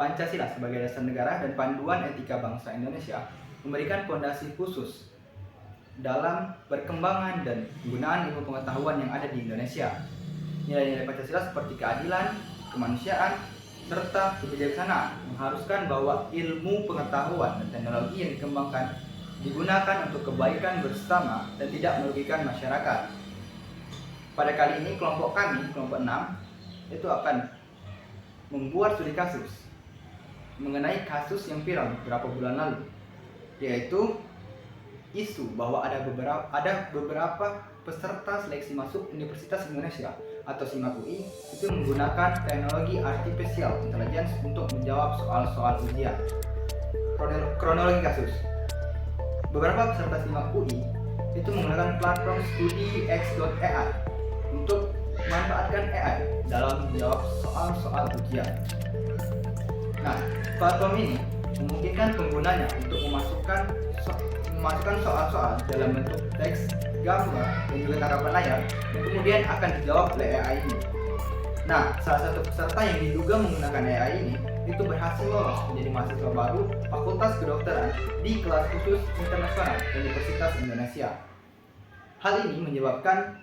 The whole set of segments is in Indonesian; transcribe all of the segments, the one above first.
Pancasila sebagai dasar negara dan panduan etika bangsa Indonesia memberikan fondasi khusus dalam perkembangan dan penggunaan ilmu pengetahuan yang ada di Indonesia. Nilai-nilai Pancasila seperti keadilan, kemanusiaan, serta kebijaksanaan mengharuskan bahwa ilmu pengetahuan dan teknologi yang dikembangkan digunakan untuk kebaikan bersama dan tidak merugikan masyarakat. Pada kali ini kelompok kami, kelompok 6, itu akan membuat studi kasus mengenai kasus yang viral beberapa bulan lalu, yaitu isu bahwa ada beberapa peserta seleksi masuk Universitas Indonesia atau SIMAK UI itu menggunakan teknologi artificial intelligence untuk menjawab soal-soal ujian. Kronologi kasus: beberapa peserta SIMAK UI itu menggunakan platform StudyX.AI untuk memanfaatkan AI dalam menjawab soal-soal ujian. Nah, platform ini memungkinkan penggunanya untuk memasukkan soal-soal dalam bentuk teks, gambar, dan juga tangkapan layar yang kemudian akan dijawab oleh AI ini. Nah, salah satu peserta yang diduga menggunakan AI ini itu berhasil lolos menjadi mahasiswa baru Fakultas Kedokteran di kelas khusus internasional Universitas Indonesia. Hal ini menyebabkan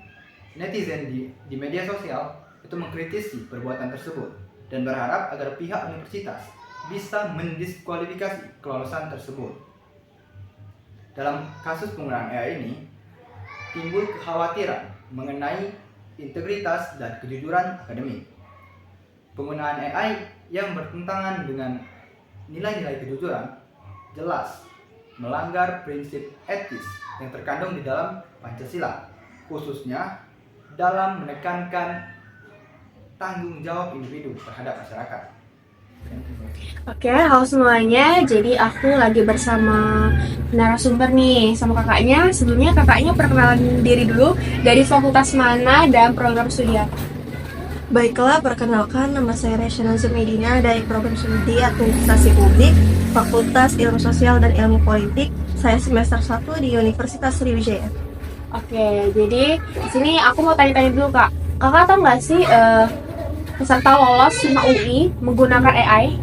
netizen di media sosial itu mengkritisi perbuatan tersebut dan berharap agar pihak universitas bisa mendiskualifikasi kelolosan tersebut. Dalam kasus penggunaan AI ini, timbul kekhawatiran mengenai integritas dan kejujuran akademik. Penggunaan AI yang bertentangan dengan nilai-nilai kejujuran jelas melanggar prinsip etis yang terkandung di dalam Pancasila, khususnya dalam menekankan tanggung jawab individu terhadap masyarakat. Oke, halo semuanya. Jadi aku lagi bersama narasumber nih sama kakaknya. Sebelumnya kakaknya perkenalan diri dulu, dari fakultas mana dan program studi apa? Baiklah, perkenalkan nama saya Resyana Zumedina dari program studi Administrasi Publik, Fakultas Ilmu Sosial dan Ilmu Politik. Saya semester 1 di Universitas Sriwijaya. Oke, jadi di sini aku mau tanya-tanya dulu kak. Kakak tahu nggak sih peserta lolos SIMAK UI menggunakan AI?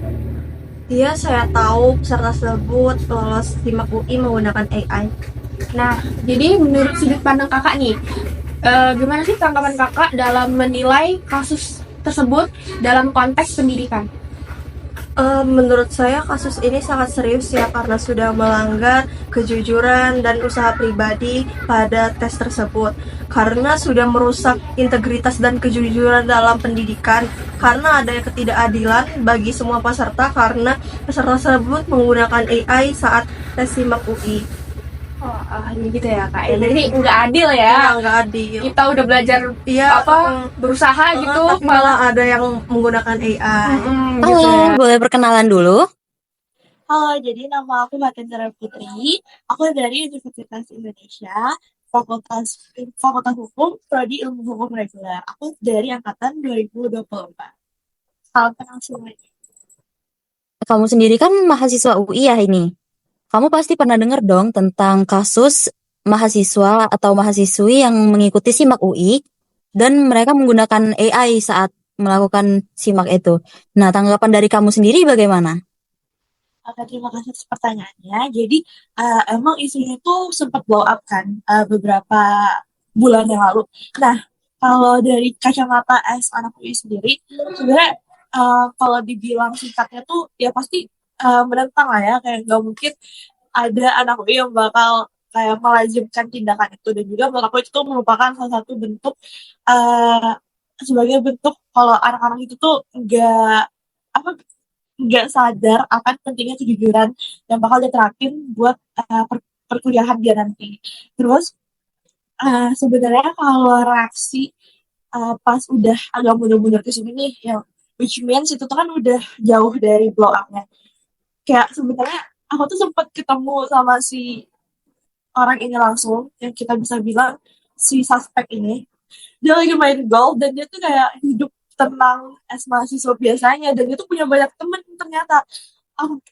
Iya, saya tahu peserta tersebut lolos SIMAK UI menggunakan AI. Nah, jadi menurut sudut pandang kakak nih, gimana sih tanggapan kakak dalam menilai kasus tersebut dalam konteks pendidikan? Menurut saya kasus ini sangat serius ya, karena sudah melanggar kejujuran dan usaha pribadi pada tes tersebut, karena sudah merusak integritas dan kejujuran dalam pendidikan, karena adanya ketidakadilan bagi semua peserta karena peserta tersebut menggunakan AI saat tes SIMAK UI. Oh, gitu ya kak. Jadi nggak adil ya. Nggak adil. Kita udah belajar Iya, berusaha gitu, tapi malah ada yang menggunakan AI. gitu ya. Halo, boleh perkenalan dulu? Halo, jadi nama aku Matin Zara Putri. Aku dari Universitas Indonesia, Fakultas Hukum, Prodi Ilmu Hukum Reguler. Aku dari angkatan 2024. Salam kenal semuanya. Kamu sendiri kan mahasiswa UI ya ini. Kamu pasti pernah dengar dong tentang kasus mahasiswa atau mahasiswi yang mengikuti SIMAK UI dan mereka menggunakan AI saat melakukan SIMAK itu. Nah, tanggapan dari kamu sendiri bagaimana? Oke, terima kasih atas pertanyaannya. Jadi, emang isunya itu sempat blow up kan beberapa bulan yang lalu. Nah, kalau dari kacamata as anak UI sendiri, sebenarnya kalau dibilang singkatnya tuh ya pasti menentang lah ya. Kayak nggak mungkin ada anak UI yang bakal kayak melazimkan tindakan itu. Dan juga menurut aku itu merupakan salah satu bentuk uh, sebagai bentuk kalau anak-anak itu tuh nggak sadar akan pentingnya kejujuran yang bakal diterapin buat perkuliahan dia nanti. Terus sebenarnya kalau reaksi pas udah agak mundur-mundur ke sini nih, yang which means itu tuh kan udah jauh dari blow up-nya. Kayak sebenarnya aku tuh sempat ketemu sama si orang ini langsung, yang kita bisa bilang si suspek ini. Dia lagi main golf dan dia tuh kayak hidup tenang as mahasiswa biasanya, dan dia tuh punya banyak temen ternyata.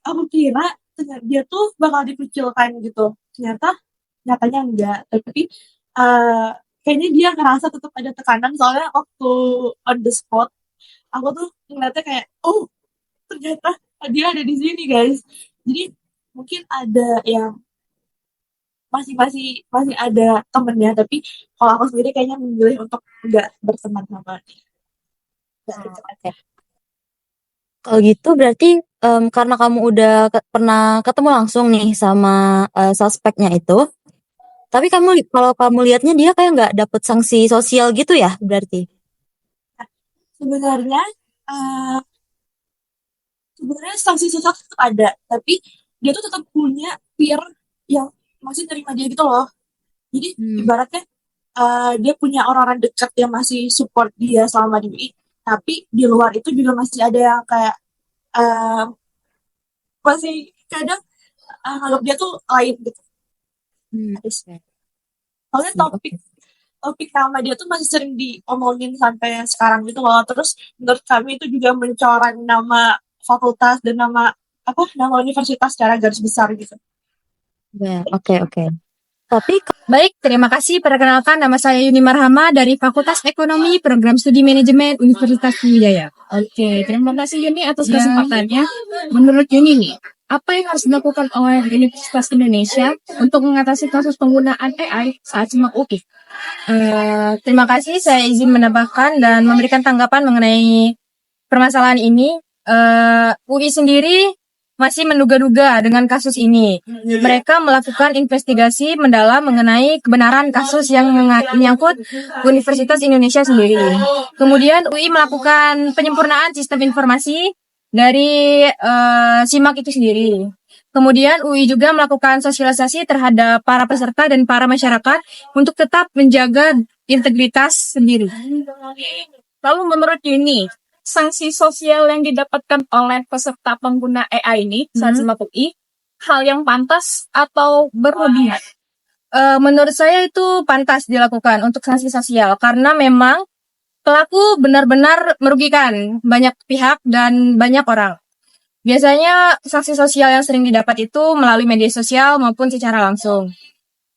Aku kira dia tuh bakal dikucilkan gitu, nyatanya enggak. Tapi kayaknya dia ngerasa tetap ada tekanan, soalnya waktu on the spot aku tuh ngeliatnya kayak, oh ternyata dia ada di sini guys. Jadi mungkin ada yang masih ada temennya, tapi kalau aku sendiri kayaknya memilih untuk nggak berteman sama dia, nggak deket aja. Kalau gitu berarti karena kamu udah pernah ketemu langsung nih sama suspeknya itu, tapi kalau kamu lihatnya dia kayak nggak dapet sanksi sosial gitu ya berarti? Sebenarnya eh, sebenarnya sanksi sosial tetap ada, tapi dia tuh tetap punya peer yang masih terima dia gitu loh. Jadi ibaratnya dia punya orang-orang dekat yang masih support dia selama di UI, tapi di luar itu juga masih ada yang kayak eh, masih kadang anggap dia tuh lain gitu. Soalnya topik topik nama dia tuh masih sering diomongin sampai sekarang gitu loh. Terus menurut kami itu juga mencoreng nama fakultas dan nama universitas secara garis besar gitu. Ya, oke. Tapi Baik, terima kasih. Perkenalkan, nama saya Yuni Marhama dari Fakultas Ekonomi Program Studi Manajemen Universitas Sriwijaya. Oke, terima kasih Yuni atas kesempatannya. Menurut Yuni nih, apa yang harus dilakukan oleh Universitas Indonesia untuk mengatasi kasus penggunaan AI saat simak UI? Terima kasih, saya izin menambahkan dan memberikan tanggapan mengenai permasalahan ini. UI sendiri masih menduga-duga dengan kasus ini. Mereka melakukan investigasi mendalam mengenai kebenaran kasus yang menyangkut Universitas Indonesia sendiri. Kemudian UI melakukan penyempurnaan sistem informasi dari SIMAK itu sendiri. Kemudian UI juga melakukan sosialisasi terhadap para peserta dan para masyarakat untuk tetap menjaga integritas sendiri. Lalu menurut Yuni, sanksi sosial yang didapatkan oleh peserta pengguna AI ini saat simak UI, hal yang pantas atau berlebihan? Menurut saya itu pantas dilakukan untuk sanksi sosial karena memang pelaku benar-benar merugikan banyak pihak dan banyak orang. Biasanya sanksi sosial yang sering didapat itu melalui media sosial maupun secara langsung.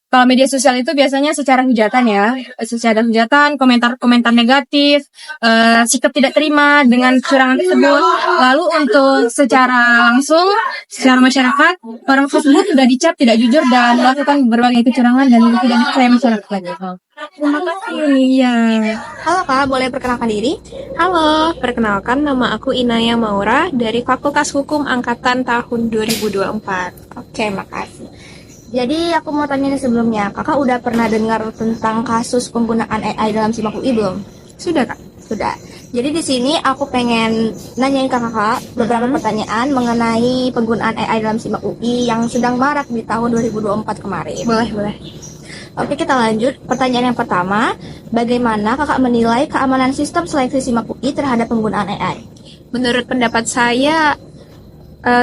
Kalau media sosial itu biasanya secara hujatan ya, secara hujatan, komentar-komentar negatif, sikap tidak terima dengan kecurangan tersebut. Lalu untuk secara langsung, secara masyarakat, orang tersebut sudah dicap tidak jujur dan melakukan berbagai kecurangan dan tidak dipercaya masyarakat. Terima kasih Yulia. Halo Kak, boleh perkenalkan diri? Halo, perkenalkan nama aku Inaya Maura dari Fakultas Hukum Angkatan tahun 2024. Oke, makasih. Jadi aku mau tanya nih sebelumnya, kakak udah pernah dengar tentang kasus penggunaan AI dalam SIMAK UI belum? Sudah Kak? Sudah. Jadi di sini aku pengen nanyain ke kakak beberapa pertanyaan mengenai penggunaan AI dalam SIMAK UI yang sedang marak di tahun 2024 kemarin. Boleh. Oke, kita lanjut. Pertanyaan yang pertama, bagaimana kakak menilai keamanan sistem seleksi SIMAK UI terhadap penggunaan AI? Menurut pendapat saya,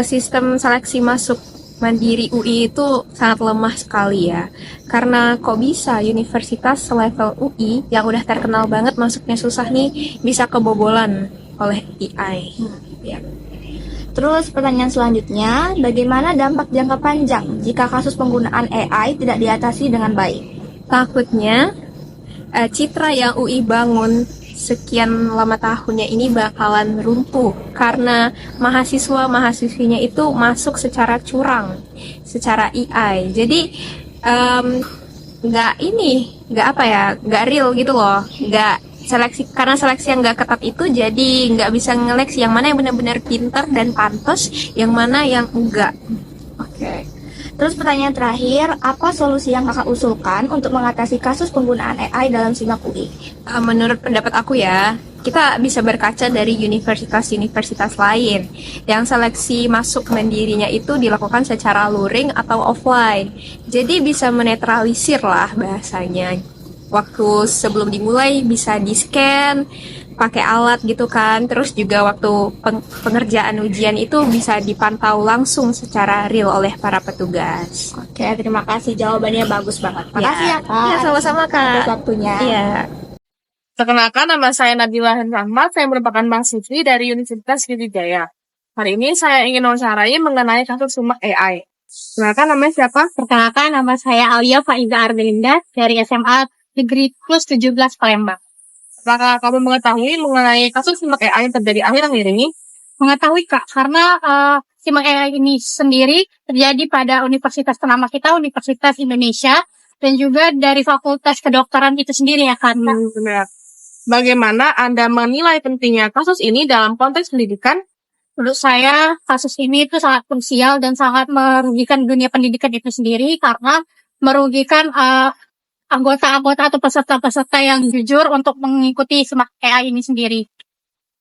sistem seleksi masuk Mandiri UI itu sangat lemah sekali ya. Karena kok bisa universitas selevel UI yang udah terkenal banget masuknya susah nih bisa kebobolan oleh AI. Ya. Terus pertanyaan selanjutnya, bagaimana dampak jangka panjang jika kasus penggunaan AI tidak diatasi dengan baik? Takutnya citra yang UI bangun sekian lama tahunnya ini bakalan runtuh karena mahasiswa-mahasiswinya itu masuk secara curang, secara AI. Jadi nggak real gitu loh, nggak seleksi, karena seleksi yang nggak ketat itu jadi nggak bisa ngeleksi yang mana yang benar-benar pintar dan pantas, yang mana yang enggak. Oke. Terus pertanyaan terakhir, apa solusi yang kakak usulkan untuk mengatasi kasus penggunaan AI dalam SIMAK UI? Menurut pendapat aku ya, kita bisa berkaca dari universitas-universitas lain yang seleksi masuk mandirinya itu dilakukan secara luring atau offline. Jadi bisa menetralisir lah bahasanya. Waktu sebelum dimulai bisa di-scan pakai alat gitu kan, terus juga waktu pengerjaan ujian itu bisa dipantau langsung secara real oleh para petugas. Oke, terima kasih, jawabannya bagus banget. Makasih ya Kak. Ya, sama-sama Kak. Atas waktunya. Iya. Perkenalkan, nama saya Nabila Rahmat, saya merupakan mahasiswi dari Universitas Sriwijaya. Hari ini saya ingin mewawancarai mengenai kasus sumak AI. Perkenalkan, namanya siapa? Perkenalkan, nama saya Alia Faiza Ardelinda dari SMA Negeri Plus 17 Palembang. Apakah kamu mengetahui mengenai kasus sumak AI yang terjadi akhir-akhir ini? mengetahui Kak, karena SIMAK AI ini sendiri terjadi pada universitas ternama kita, Universitas Indonesia, dan juga dari Fakultas Kedokteran itu sendiri ya Kak. Benar. Bagaimana Anda menilai pentingnya kasus ini dalam konteks pendidikan? Menurut saya kasus ini itu sangat krusial dan sangat merugikan dunia pendidikan itu sendiri karena merugikan anggota-anggota atau peserta-peserta yang jujur untuk mengikuti SIMAK AI ini sendiri.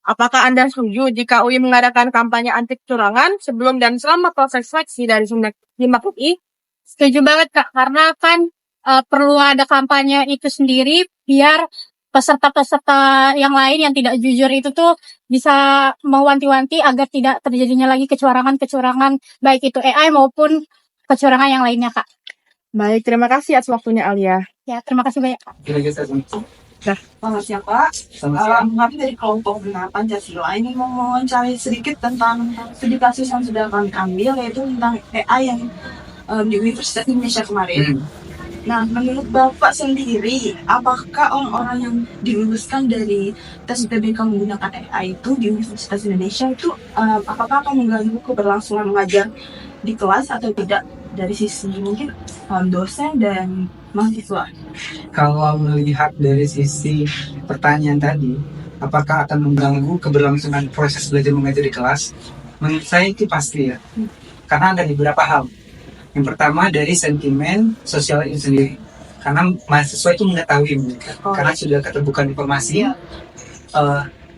Apakah Anda setuju jika UI mengadakan kampanye anti kecurangan sebelum dan selama proses seleksi dari SIMAK UI? Setuju banget Kak, karena kan perlu ada kampanye itu sendiri biar peserta-peserta yang lain yang tidak jujur itu tuh bisa mewanti-wanti agar tidak terjadinya lagi kecurangan-kecurangan baik itu AI maupun kecurangan yang lainnya Kak. Baik, terima kasih atas waktunya Alia. Ya, terima kasih banyak. Selamat siang Pak. Kami dari kelompok 6 Pancasila ini mau mewawancarai sedikit tentang studi kasus yang sudah kami ambil, yaitu tentang AI yang di Universitas Indonesia kemarin. Nah, menurut Bapak sendiri, apakah orang-orang yang diluluskan dari tes UTBK menggunakan AI itu di Universitas Indonesia itu apakah akan mengganggu keberlangsungan mengajar di kelas atau tidak dari sisi mungkin dosen dan mahasiswa? Kalau melihat dari sisi pertanyaan tadi, apakah akan mengganggu keberlangsungan proses belajar mengajar di kelas? Menurut saya itu pasti ya, karena ada beberapa hal. Yang pertama dari sentimen sosial itu sendiri, karena mahasiswa itu mengetahui karena sudah keterbukaan informasi,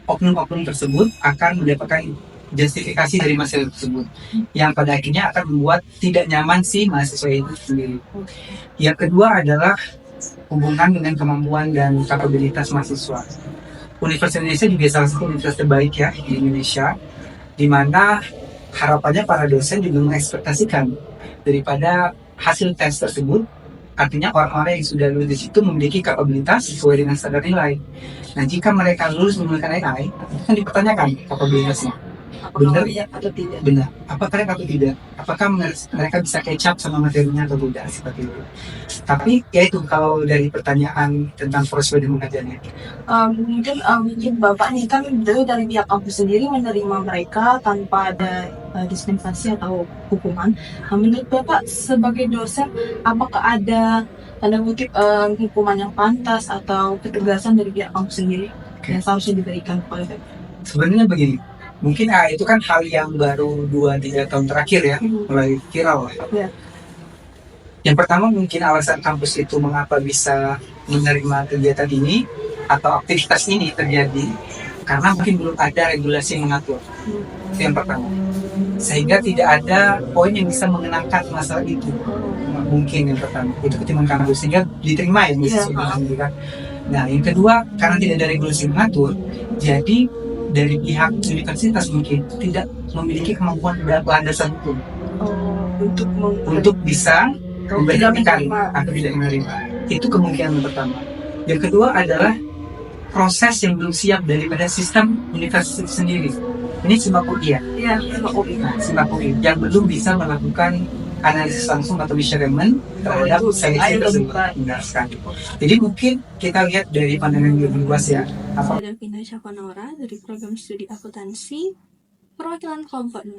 oknum-oknum tersebut akan mendapatkan justifikasi dari mahasiswa tersebut, yang pada akhirnya akan membuat tidak nyaman si mahasiswa itu sendiri. Yang kedua adalah hubungan dengan kemampuan dan kapabilitas mahasiswa. Universitas Indonesia juga salah satu universitas terbaik ya di Indonesia, di mana harapannya para dosen juga mengekspektasikan daripada hasil tes tersebut, artinya orang-orang yang sudah lulus di situ memiliki kapabilitas sesuai dengan standar nilai. Nah, jika mereka lulus menggunakan AI, kan dipertanyakan kapabilitasnya. Benar atau tidak? Benar. Apa correct atau tidak? Apakah mereka bisa catch up sama materinya atau tidak, seperti itu. Tapi ya itu kalau dari pertanyaan tentang proses belajar mengajarnya. Mungkin Bapak nih kan dari pihak kampus sendiri menerima mereka tanpa ada dispensasi atau hukuman. Menurut Bapak sebagai dosen, apakah ada tanda kutip hukuman yang pantas atau ketegasan dari pihak kampus sendiri yang seharusnya diberikan kepada Bapak? Sebenarnya begini, mungkin itu kan hal yang baru 2-3 tahun terakhir ya, mulai viral lah. Ya. Yang pertama mungkin alasan kampus itu mengapa bisa menerima kegiatan ini atau aktivitas ini terjadi karena mungkin belum ada regulasi yang mengatur. Itu yang pertama. Sehingga tidak ada poin yang bisa mengenangkan masalah itu. Mungkin yang pertama itu ketimbang kampus, sehingga diterima ya kan. Nah, yang kedua, karena tidak ada regulasi yang mengatur, jadi dari pihak universitas mungkin tidak memiliki kemampuan landasan hukum untuk bisa memberitakan atau tidak menerima. Itu kemungkinan yang pertama. Yang kedua adalah proses yang belum siap daripada sistem universitas itu sendiri. Ini SIMAK UI ya? Iya, SIMAK UI. SIMAK UI yang belum bisa melakukan analisis langsung atau measurement terhadap seleksi tersebut. Benar sekali. Jadi mungkin kita lihat dari pandangan yang lebih luas ya. Saya Delvina Syafanora dari program studi akuntansi perwakilan kelompok 6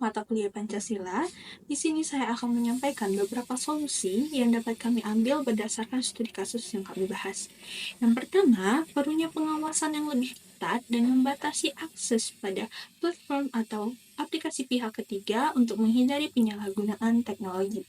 mata kuliah Pancasila. Di sini saya akan menyampaikan beberapa solusi yang dapat kami ambil berdasarkan studi kasus yang kami bahas. Yang pertama, perlunya pengawasan yang lebih ketat dan membatasi akses pada platform atau aplikasi pihak ketiga untuk menghindari penyalahgunaan teknologi.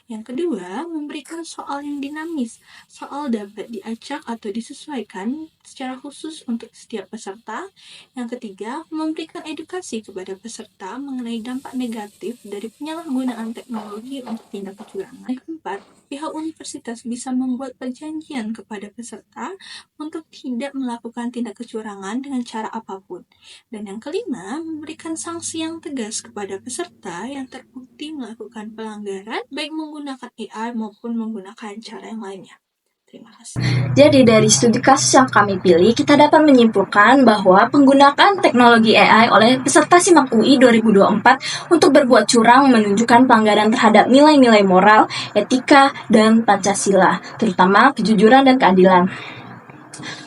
Yang kedua, memberikan soal yang dinamis. Soal dapat diacak atau disesuaikan secara khusus untuk setiap peserta. Yang ketiga, memberikan edukasi kepada peserta mengenai dampak negatif dari penyalahgunaan teknologi untuk tindak kecurangan. Yang keempat, pihak universitas bisa membuat perjanjian kepada peserta untuk tidak melakukan tindak kecurangan dengan cara apapun. Dan yang kelima, memberikan sanksi yang tegas kepada peserta yang terbukti melakukan pelanggaran baik menggunakan AI maupun menggunakan cara yang lainnya. Terima kasih. Jadi dari studi kasus yang kami pilih, kita dapat menyimpulkan bahwa penggunaan teknologi AI oleh peserta SIMAK UI 2024 untuk berbuat curang menunjukkan pelanggaran terhadap nilai-nilai moral, etika, dan Pancasila, terutama kejujuran dan keadilan.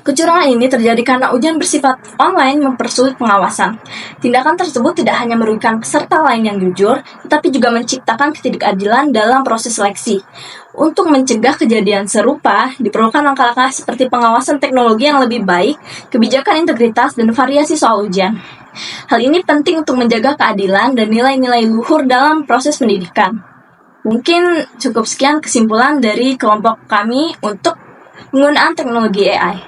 Kecurangan ini terjadi karena ujian bersifat online mempersulit pengawasan. Tindakan tersebut tidak hanya merugikan peserta lain yang jujur, tetapi juga menciptakan ketidakadilan dalam proses seleksi. Untuk mencegah kejadian serupa, diperlukan langkah-langkah seperti pengawasan teknologi yang lebih baik, kebijakan integritas, dan variasi soal ujian. Hal ini penting untuk menjaga keadilan dan nilai-nilai luhur dalam proses pendidikan. Mungkin cukup sekian kesimpulan dari kelompok kami untuk penggunaan teknologi AI.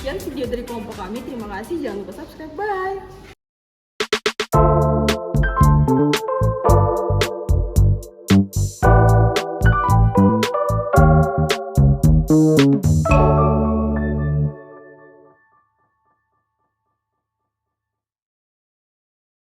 Sekian video dari kelompok kami. Terima kasih. Jangan lupa subscribe. Bye.